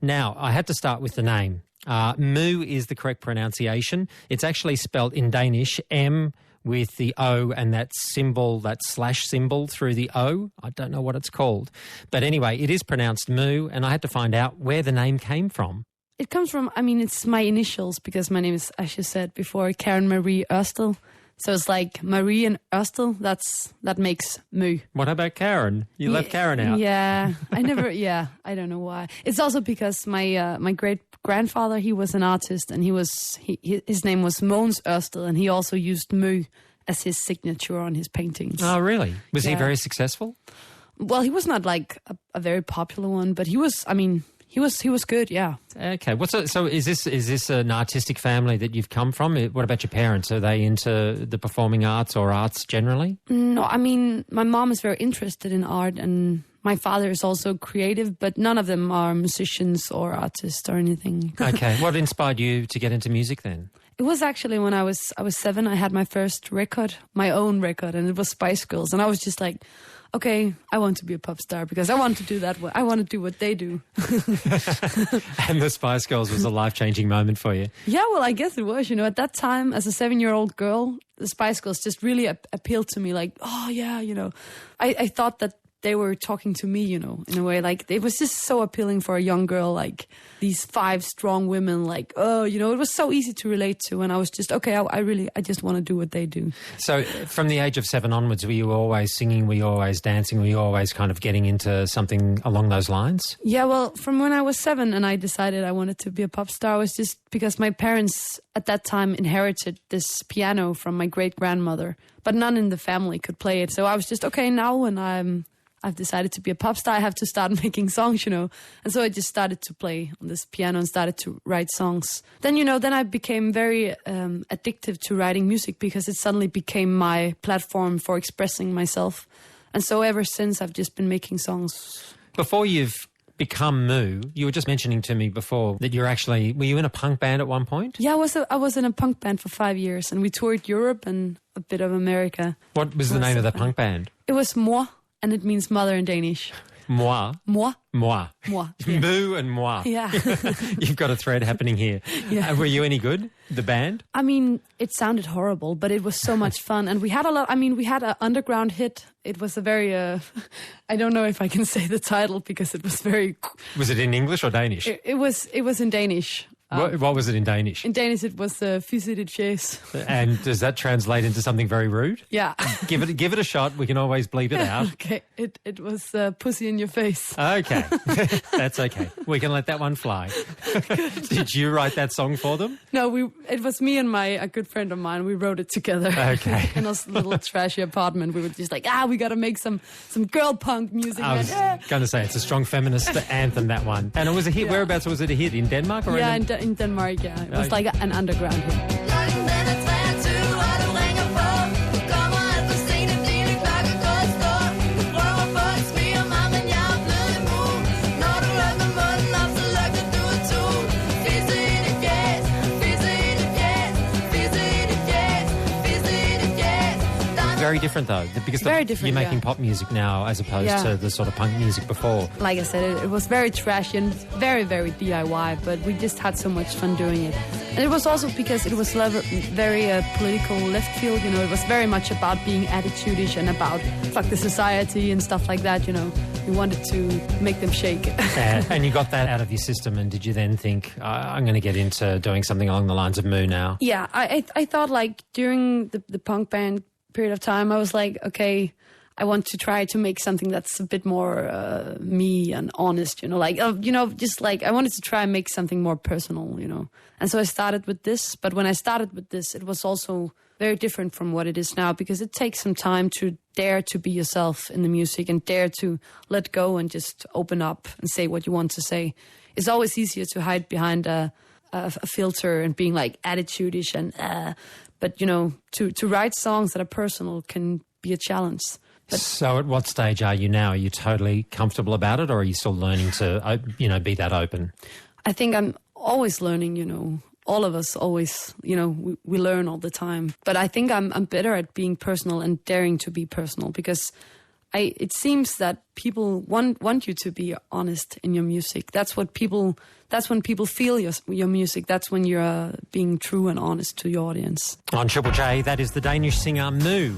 Now, I had to start with the name. Moo is the correct pronunciation. It's actually spelt in Danish, M with the O and that symbol, that slash symbol through the O. I don't know what it's called. But anyway, it is pronounced Moo, and I had to find out where the name came from. It comes from, it's my initials because my name is, as you said before, Karen Marie Ørsted. So it's like Marie and Ørsted, that makes Moo. What about Karen? You left Karen out. Yeah, I don't know why. It's also because my great-grandfather, he was an artist, and his name was Mogens Ørsted, and he also used Moo as his signature on his paintings. Oh, really? Was he very successful? Well, he was not like a very popular one, but he was, he was good, yeah. Okay. So is this an artistic family that you've come from? What about your parents? Are they into the performing arts or arts generally? No, my mom is very interested in art, and my father is also creative, but none of them are musicians or artists or anything. Okay. What inspired you to get into music then? It was actually when I was 7, I had my first record, my own record, and it was Spice Girls, and I was just like, okay, I want to be a pop star because I want to do that. I want to do what they do. And the Spice Girls was a life-changing moment for you. Yeah, well, I guess it was. At that time, as a 7-year-old girl, the Spice Girls just really appealed to me. Like, oh, yeah, I thought that they were talking to me, in a way. Like, it was just so appealing for a young girl, like these 5 strong women, like, it was so easy to relate to. And I was just, okay, I just want to do what they do. So from the age of 7 onwards, were you always singing? Were you always dancing? Were you always kind of getting into something along those lines? Yeah, well, from when I was 7 and I decided I wanted to be a pop star, was just because my parents at that time inherited this piano from my great-grandmother, but none in the family could play it. So I was just, okay, now when I've decided to be a pop star, I have to start making songs, And so I just started to play on this piano and started to write songs. Then, then I became very addictive to writing music because it suddenly became my platform for expressing myself. And so ever since, I've just been making songs. Before you've become Moo, you were just mentioning to me before that were you in a punk band at one point? Yeah, I was in a punk band for 5 years, and we toured Europe and a bit of America. What was the name of the punk band? It was Mor. And it means mother in Danish. Moi? Moi. Moi. Moi. Yeah. Moo and moi. Yeah. You've got a thread happening here. Yeah. Were you any good, the band? It sounded horrible, but it was so much fun. And we had we had an underground hit. It was a very, I don't know if I can say the title because it was very... Was it in English or Danish? It was in Danish. What was it in Danish? In Danish, it was "Fysidigt fjes." And does that translate into something very rude? Yeah. Give it a shot. We can always bleep it out. Okay. It was "pussy in your face." Okay. That's okay. We can let that one fly. Did you write that song for them? No, it was me and a good friend of mine. We wrote it together. Okay. In a little trashy apartment. We were just like, we got to make some girl punk music. I was going to say, it's a strong feminist anthem, that one. And it was a hit. Yeah. Whereabouts was it a hit? In Denmark? Or in Denmark, yeah. It was like an underground hit. Very different though, because you're making pop music now as opposed to the sort of punk music before. Like I said, it was very trashy and very, very DIY, but we just had so much fun doing it. And it was also because it was very political left field, it was very much about being attitude-ish and about fuck the society and stuff like that, We wanted to make them shake. And you got that out of your system, and did you then think, I'm going to get into doing something along the lines of Moo now? Yeah, I thought like during the punk band period of time, I was like, okay, I want to try to make something that's a bit more me and honest, just like I wanted to try and make something more personal, And so I started with this, but when I started with this, it was also very different from what it is now because it takes some time to dare to be yourself in the music and dare to let go and just open up and say what you want to say. It's always easier to hide behind a filter and being like attitude-ish and but, to write songs that are personal can be a challenge. But so at what stage are you now? Are you totally comfortable about it, or are you still learning to, be that open? I think I'm always learning, all of us always, we learn all the time. But I think I'm better at being personal and daring to be personal because it seems that people want you to be honest in your music. That's when people feel your music. That's when you're being true and honest to your audience. On Triple J, that is the Danish singer Moo.